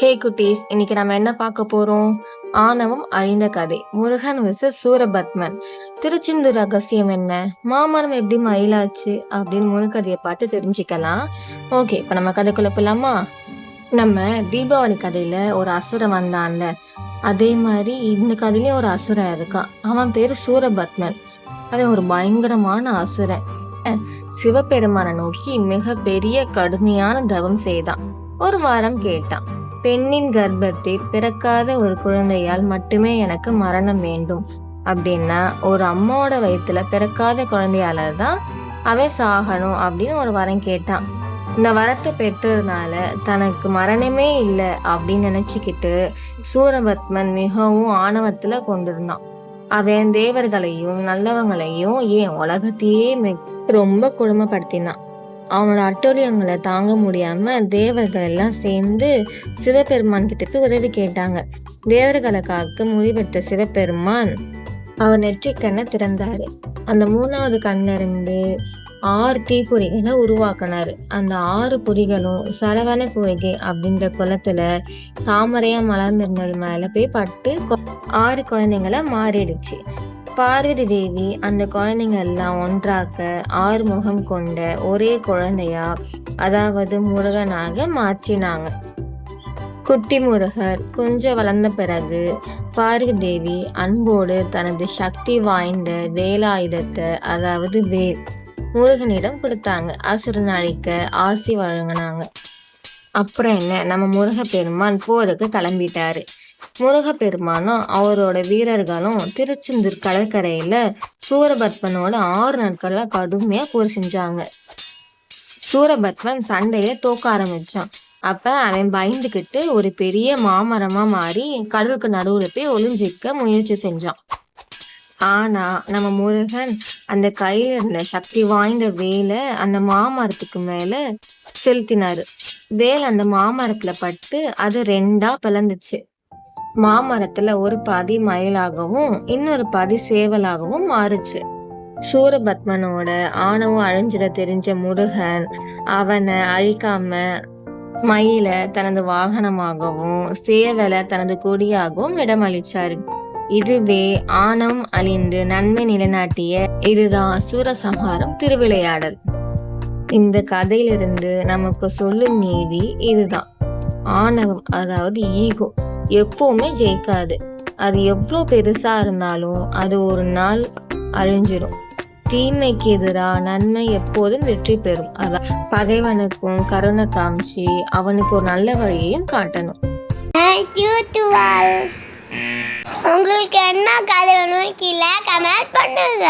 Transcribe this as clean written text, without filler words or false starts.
ஹே குட்டீஸ், இன்னைக்கு நம்ம என்ன பார்க்க போறோம்? ஆணவம் அழிந்த கதை. முருகன் vs சூரபத்மன். திருச்செந்தூர் ரகசியம் என்ன? மாமரம் எப்படி மயிலாச்சு அப்படின்னு முழு கதையை பார்த்து தெரிஞ்சுக்கலாம். ஓகே, இப்ப நம்ம கதைக்குள்ள போலாமா? நம்ம தீபாவளி கதையில ஒரு அசுரன் வந்தான்ல, அதே மாதிரி இந்த கதையிலயும் ஒரு அசுரன் இருக்கான். அவன் பேரு சூரபத்மன். அவன் ஒரு பயங்கரமான அசுரன். சிவபெருமானை நோக்கி மிக பெரிய கடுமையான தவம் செய்தான். ஒரு வாரம் கேட்டான். பெண்ணின் கர்ப்பத்தில் பிறக்காத ஒரு குழந்தையால் மட்டுமே எனக்கு மரணம் வேண்டும் அப்படின்னா, ஒரு அம்மாவோட வயிற்றுல பிறக்காத குழந்தையால தான் அவன் சாகணும் அப்படின்னு ஒரு வரம் கேட்டான். இந்த வரத்தை பெற்றதுனால தனக்கு மரணமே இல்லை அப்படின்னு நினைச்சுக்கிட்டு சூரபத்மன் மிகவும் ஆணவத்துல கொண்டிருந்தான். அவன் தேவர்களையும் நல்லவங்களையும் ஏன் உலகத்தையே ரொம்ப கொடுமைப்படுத்தினான். அவனோட அட்டூழியங்களை தாங்க முடியாம தேவர்கள் எல்லாம் சேர்ந்து சிவபெருமான் கிட்ட போய் உதவி கேட்டாங்க. தேவர்களை காக்க முடிவெடுத்த சிவபெருமான் அவர் நெற்றிக்கண்ணை திறந்தாரு. அந்த 3வது கண்ணில இருந்து 6 தீப்பொறிகளை உருவாக்குனாரு. அந்த 6 பொறிகளும் சரவண பொய்கை அப்படின்ற குளத்துல தாமரையா மலர்ந்திருந்தது மேல போய் பட்டு 6 குழந்தைங்களா மாறிடுச்சு. பார்வதி தேவி அந்த குழந்தைங்க எல்லாம் ஒன்றாக்க 6 முகம் கொண்ட ஒரே குழந்தையா, அதாவது முருகனாக மாற்றினாங்க. குட்டி முருகர் கொஞ்சம் வளர்ந்த பிறகு பார்வதி தேவி அன்போடு தனது சக்தி வாய்ந்த வேலாயுதத்தை, அதாவது வேல், முருகனிடம் கொடுத்தாங்க. அசுரன் அழிக்க ஆசி வழங்கினாங்க. அப்புறம் என்ன, நம்ம முருகப்பெருமான் போருக்கு கிளம்பிட்டாரு. முருகப்பெருமானும் அவரோட வீரர்களும் திருச்செந்தூர் கடற்கரையில சூரபத்மனோட 6 நாட்கள்ல கடுமையா போர் செஞ்சாங்க. சூரபத்மன் சண்டையில தோக்க ஆரம்பிச்சான். அப்ப அவன் பயந்துகிட்டு ஒரு பெரிய மாமரமா மாறி கடலுக்கு நடுவுல போய் ஒளிஞ்சிக்க முயற்சி செஞ்சான். ஆனா நம்ம முருகன் அந்த கையில இருந்த சக்தி வாய்ந்த வேலை அந்த மாமரத்துக்கு மேல செலுத்தினாரு. வேல் அந்த மாமரத்துல பட்டு அது 2ஆ பிளந்துச்சு. மாமரத்துல ஒரு பாதி மயிலாகவும் இன்னொரு பாதி சேவலாகவும் மாறுச்சு. சூரபத்மனோட ஆணவம் அழிஞ்சத தெரிஞ்ச முருகன் அவனை அழிக்காம மயில தனது வாகனமாகவும் சேவலை தனது கொடியாகவும் இடமளிச்சாரு. இதுவே ஆணவம் அழிந்து நன்மை நிலைநாட்டிய இதுதான் சூரசம்ஹாரம் திருவிளையாடல். இந்த கதையிலிருந்து நமக்கு சொல்லும் நீதி இதுதான். ஆணவம், அதாவது ஈகோ, எப்பவுமே ஜெயிக்காது. அது எவ்வளோ பெருசா இருந்தாலும் அது ஒரு நாள் அழிஞ்சிடும். தீமைக்கு எதிராக நன்மை எப்போதும் வெற்றி பெறும். அதான் பகைவனுக்கும் கருணை காமிச்சு அவனுக்கு ஒரு நல்ல வழியையும் காட்டணும். உங்களுக்கு என்ன கதை வேணும் கீழே கமெண்ட் பண்ணுங்க.